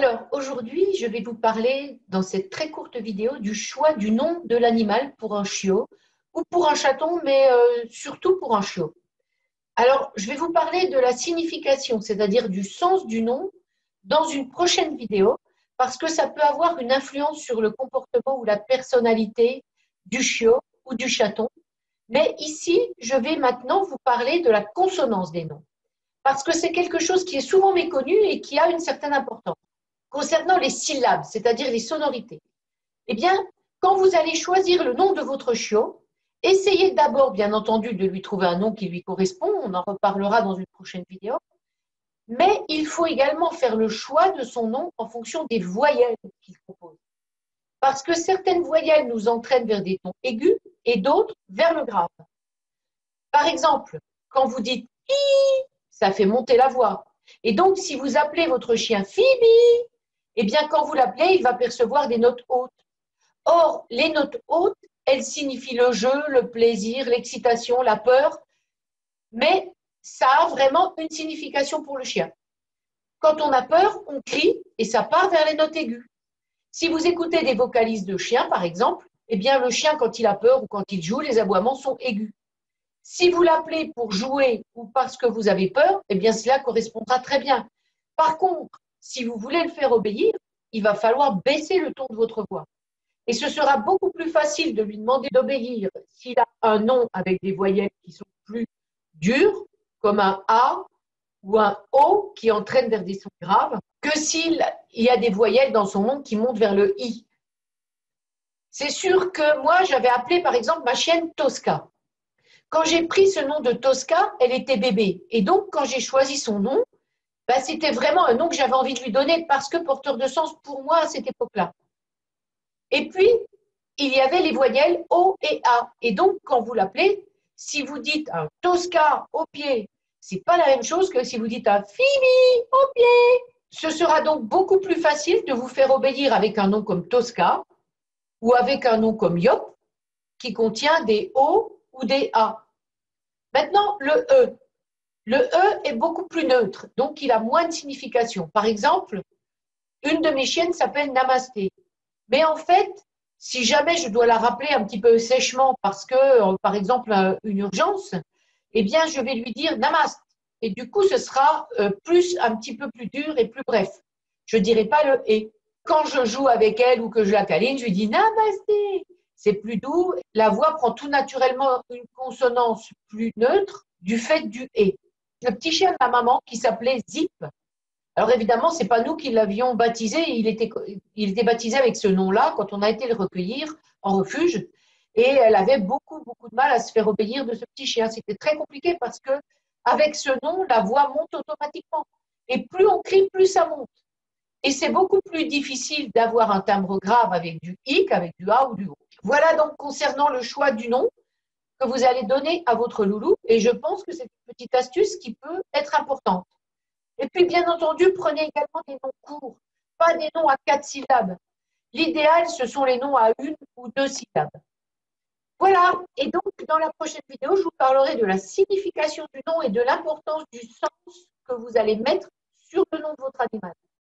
Alors, aujourd'hui, je vais vous parler dans cette très courte vidéo du choix du nom de l'animal pour un chiot ou pour un chaton, mais surtout pour un chiot. Alors, je vais vous parler de la signification, c'est-à-dire du sens du nom dans une prochaine vidéo, parce que ça peut avoir une influence sur le comportement ou la personnalité du chiot ou du chaton. Mais ici, je vais maintenant vous parler de la consonance des noms, parce que c'est quelque chose qui est souvent méconnu et qui a une certaine importance. Concernant les syllabes, c'est-à-dire les sonorités, eh bien, quand vous allez choisir le nom de votre chiot, essayez d'abord, bien entendu, de lui trouver un nom qui lui correspond. On en reparlera dans une prochaine vidéo. Mais il faut également faire le choix de son nom en fonction des voyelles qu'il compose. Parce que certaines voyelles nous entraînent vers des tons aigus et d'autres vers le grave. Par exemple, quand vous dites « i », ça fait monter la voix. Et donc, si vous appelez votre chien « Phoebe », eh bien, quand vous l'appelez, il va percevoir des notes hautes. Or, les notes hautes, elles signifient le jeu, le plaisir, l'excitation, la peur, mais ça a vraiment une signification pour le chien. Quand on a peur, on crie et ça part vers les notes aiguës. Si vous écoutez des vocalises de chiens, par exemple, eh bien, le chien, quand il a peur ou quand il joue, les aboiements sont aigus. Si vous l'appelez pour jouer ou parce que vous avez peur, eh bien, cela correspondra très bien. Par contre, si vous voulez le faire obéir, il va falloir baisser le ton de votre voix. Et ce sera beaucoup plus facile de lui demander d'obéir s'il a un nom avec des voyelles qui sont plus dures, comme un A ou un O qui entraîne vers des sons graves, que s'il y a des voyelles dans son nom qui montent vers le I. C'est sûr que moi, j'avais appelé par exemple ma chienne Tosca. Quand j'ai pris ce nom de Tosca, elle était bébé. Et donc, quand j'ai choisi son nom, c'était vraiment un nom que j'avais envie de lui donner parce que porteur de sens pour moi à cette époque-là. Et puis, il y avait les voyelles O et A. Et donc, quand vous l'appelez, si vous dites un Tosca au pied, ce n'est pas la même chose que si vous dites un Phoebe au pied. Ce sera donc beaucoup plus facile de vous faire obéir avec un nom comme Tosca ou avec un nom comme Yop, qui contient des O ou des A. Maintenant, le E. Le E est beaucoup plus neutre, donc il a moins de signification. Par exemple, une de mes chiennes s'appelle Namasté. Mais en fait, si jamais je dois la rappeler un petit peu sèchement parce que, par exemple, une urgence, eh bien, je vais lui dire Namaste. Et du coup, ce sera un petit peu plus dur et plus bref. Je ne dirai pas le et. Quand je joue avec elle ou que je la câline, je lui dis Namasté. C'est plus doux. La voix prend tout naturellement une consonance plus neutre du fait du et. Le petit chien de ma maman qui s'appelait Zip. Alors évidemment, ce n'est pas nous qui l'avions baptisé, il était baptisé avec ce nom-là quand on a été le recueillir en refuge. Et elle avait beaucoup, beaucoup de mal à se faire obéir de ce petit chien. C'était très compliqué parce que avec ce nom, la voix monte automatiquement. Et plus on crie, plus ça monte. Et c'est beaucoup plus difficile d'avoir un timbre grave avec du I qu'avec du A ou du O. Voilà donc concernant le choix du nom que vous allez donner à votre loulou. Et je pense que c'est une petite astuce qui peut être importante. Et puis, bien entendu, prenez également des noms courts, pas des noms à 4 syllabes. L'idéal, ce sont les noms à 1 ou 2 syllabes. Voilà, et donc dans la prochaine vidéo, je vous parlerai de la signification du nom et de l'importance du sens que vous allez mettre sur le nom de votre animal.